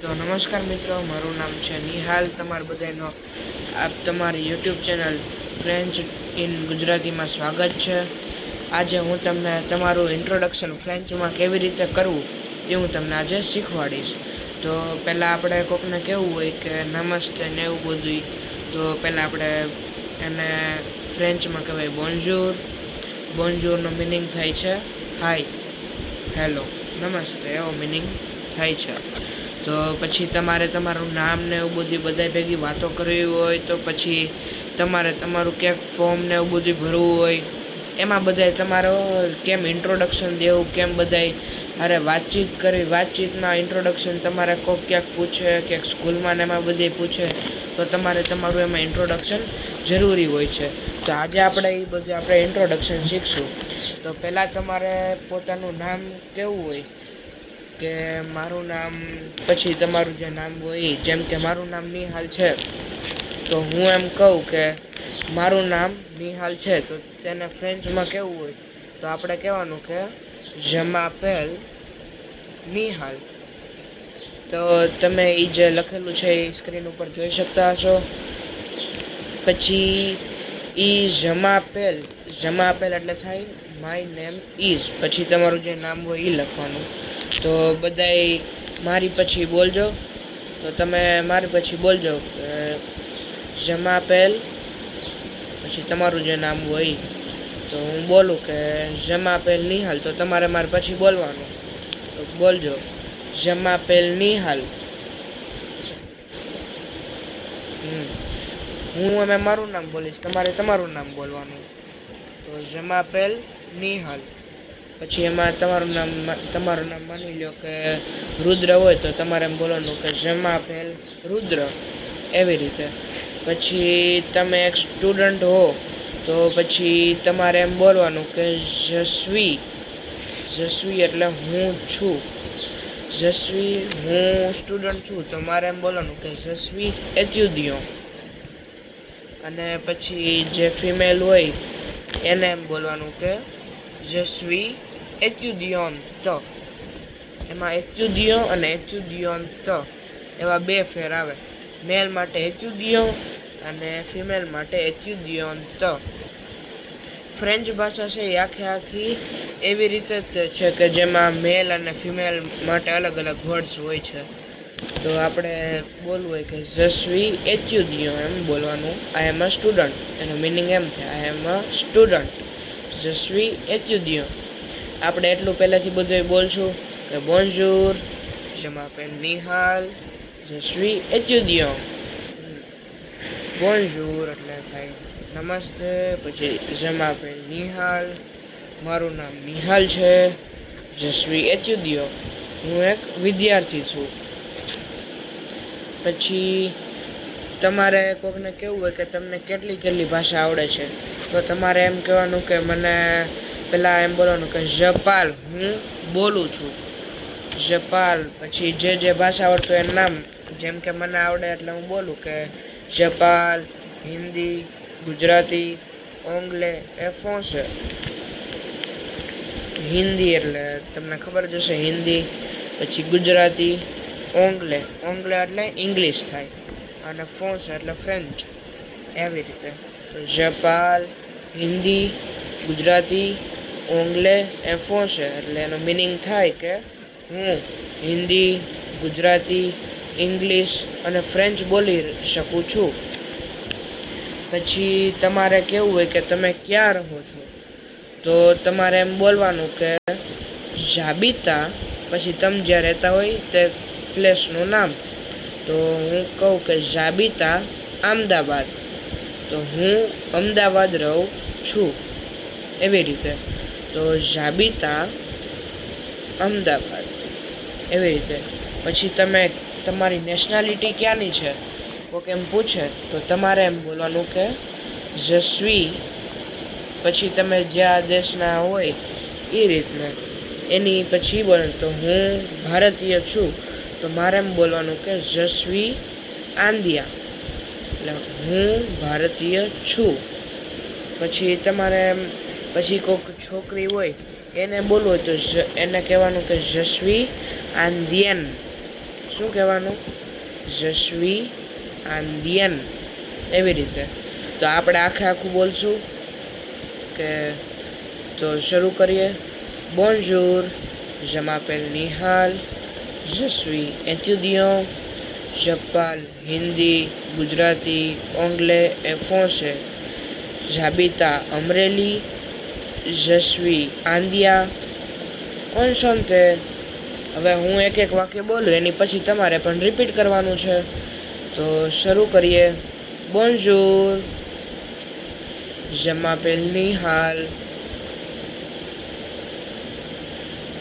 તો નમસ્કાર મિત્રો, મારું નામ છે નિહાલ. તમારા બધાનો આપ તમારી યુટ્યુબ ચેનલ ફ્રેન્ચ ઇન ગુજરાતીમાં સ્વાગત છે. આજે હું તમને તમારું ઇન્ટ્રોડક્શન ફ્રેન્ચમાં કેવી રીતે કરવું એ હું તમને આજે શીખવાડીશ. તો પહેલાં આપણે કોકને કહેવું હોય કે નમસ્તે ને એવું બધું, તો પહેલાં આપણે એને ફ્રેન્ચમાં કહેવાય બોન્જુર. બોન્જુરનો મિનિંગ થાય છે હાય, હેલો, નમસ્તે, એવો મિનિંગ થાય છે. તો પછી તમારે તમારું નામ ને એવું બધું બધાય ભેગી વાતો કરવી હોય, તો પછી તમારે તમારું ક્યાંક ફોર્મ ને એવું બધું ભરવું હોય, એમાં બધાય તમારો કેમ ઇન્ટ્રોડક્શન દેવું, કેમ બધાય અરે વાતચીત કરવી, વાતચીતમાં ઇન્ટ્રોડક્શન તમારે કોઈક ક્યાંક પૂછે, ક્યાંક સ્કૂલમાં ને એમાં બધે પૂછે, તો તમારે તમારું એમાં ઇન્ટ્રોડક્શન જરૂરી હોય છે. તો આજે આપણે એ બધું આપણે ઇન્ટ્રોડક્શન શીખશું. તો પહેલાં તમારે પોતાનું નામ કેવું હોય કે મારું નામ, પછી તમારું જે નામ હોય, જેમ કે મારું નામ નિહાલ છે, તો હું એમ કહું કે મારું નામ નિહાલ છે, તો તેને ફ્રેન્ચમાં કેવું હોય, તો આપણે કહેવાનું કે je m'appelle નિહાલ. તો તમે એ જે લખેલું છે એ સ્ક્રીન ઉપર જોઈ શકતા હશો. પછી je m'appelle એટલે થાય માય નેમ ઇઝ, પછી તમારું જે નામ હોય એ લખવાનું. તો બધાય મારી પછી બોલજો. તો તમે મારી પછી બોલજો કે je m'appelle, પછી તમારું જે નામ હોય, તો હું બોલું કે je m'appelle નિહાલ, તો તમારે મારે પછી બોલવાનું. તો બોલજો je m'appelle નિહાલ. હું અમે મારું નામ બોલીશ, તમારે તમારું નામ બોલવાનું. તો je m'appelle નિહાલ. પછી એમાં તમારું નામ માની લો કે રુદ્ર હોય, તો તમારે એમ બોલવાનું કે je m'appelle રુદ્ર, એવી રીતે. પછી તમે એક સ્ટુડન્ટ હો, તો પછી તમારે એમ બોલવાનું કે je suis એટલે હું છું. je suis હું સ્ટુડન્ટ છું, તો મારે એમ બોલવાનું કે je suis étudiant. અને પછી જે ફિમેલ હોય એને એમ બોલવાનું કે je suis étudiante. એમાં étudiant અને étudiante એવા બે ફેર આવે. મેલ માટે étudiant અને ફિમેલ માટે étudiante. ફ્રેન્ચ ભાષા છે એ આખી એવી રીતે જ છે કે જેમાં મેલ અને ફિમેલ માટે અલગ અલગ વર્ડ્સ હોય છે. તો આપણે બોલવું હોય કે je suis étudiant, એમ બોલવાનું. આઈ એમ અ સ્ટુડન્ટ, એનો મિનિંગ એમ છે I am a student, je suis étudiant. આપણે એટલું પહેલાંથી બધું બોલશું કે બોન્જુર, je m'appelle નિહાલ, je suis étudiant. બોન્જુર એટલે થાય નમસ્તે, પછી je m'appelle નિહાલ, મારું નામ નિહાલ છે, je suis étudiant, હું એક વિદ્યાર્થી છું. પછી તમારે કોઈકને કહેવું હોય કે તમને કેટલી ભાષા આવડે છે, તો તમારે એમ કહેવાનું કે મને પહેલાં એમ બોલવાનું કે je parle, હું બોલું છું, je parle. પછી જે ભાષા આવડતું એનું નામ, જેમ કે મને આવડે એટલે હું બોલું કે je parle હિન્દી, ગુજરાતી, ઓંગ્લે એ ફ્રાન્સે. હિન્દી એટલે તમને ખબર જ હશે, હિન્દી. પછી ગુજરાતી, ઓંગ્લે એટલે ઇંગ્લિશ થાય, અને ફ્રાન્સ એટલે ફ્રેન્ચ, એવી રીતે. તો je parle હિન્દી, ગુજરાતી, ઓંગ્લે એ ફ્રાન્સે, એટલે એનો મિનિંગ થાય કે હું હિન્દી, ગુજરાતી, ઇંગ્લિશ અને ફ્રેન્ચ બોલી શકું છું. પછી તમારે કહેવું હોય કે તમે ક્યાં રહો છો, તો તમારે એમ બોલવાનું કે j'habite, પછી તમે જ્યાં રહેતા હોય તે પ્લેસનું નામ. તો હું કહું કે j'habite અમદાવાદ, તો હું અમદાવાદ રહું છું, એવી રીતે. તો j'habite અમદાવાદ, એવી રીતે. પછી તમે તમારી નેશનાલિટી ક્યાંની છે કોઈક એમ પૂછે, તો તમારે એમ બોલવાનું કે je suis, પછી તમે જ્યાં દેશના હોય એ રીતના એની પછી બોલે. તો હું ભારતીય છું, તો મારે એમ બોલવાનું કે je suis indien, એટલે હું ભારતીય છું. પછી તમારે પછી કોઈક છોકરી હોય એને બોલવું હોય, તો એને કહેવાનું કે je suis indienne, શું કહેવાનું? જસ્વી આંદિયન, એવી રીતે. તો આપણે આખું બોલશું કે તો શરૂ કરીએ. બોન્જોર, je m'appelle નિહાલ, je suis étudiant, je parle Hindi, Gujarati, anglais et français. j'habite à Amreli, je suis આંદિયા. એન્શંતે. હવે હું એક વાક્ય બોલું, એની પછી તમારે પણ રિપીટ કરવાનું છે. તો શરૂ કરીએ. બોન્જોર, je m'appelle નિહાલ,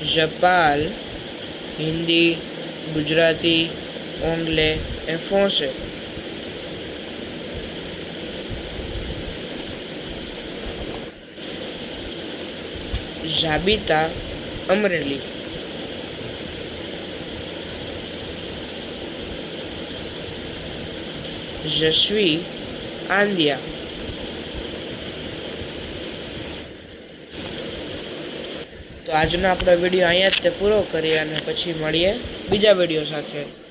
je parle Hindi, Gujarati, anglais et français. j'habite à Amreli. je suis આંદિયા. તો આજનો આપણો વિડીયો અહીંયા જ તે પૂરો કરીએ અને પછી મળીએ બીજા વિડીયો સાથે.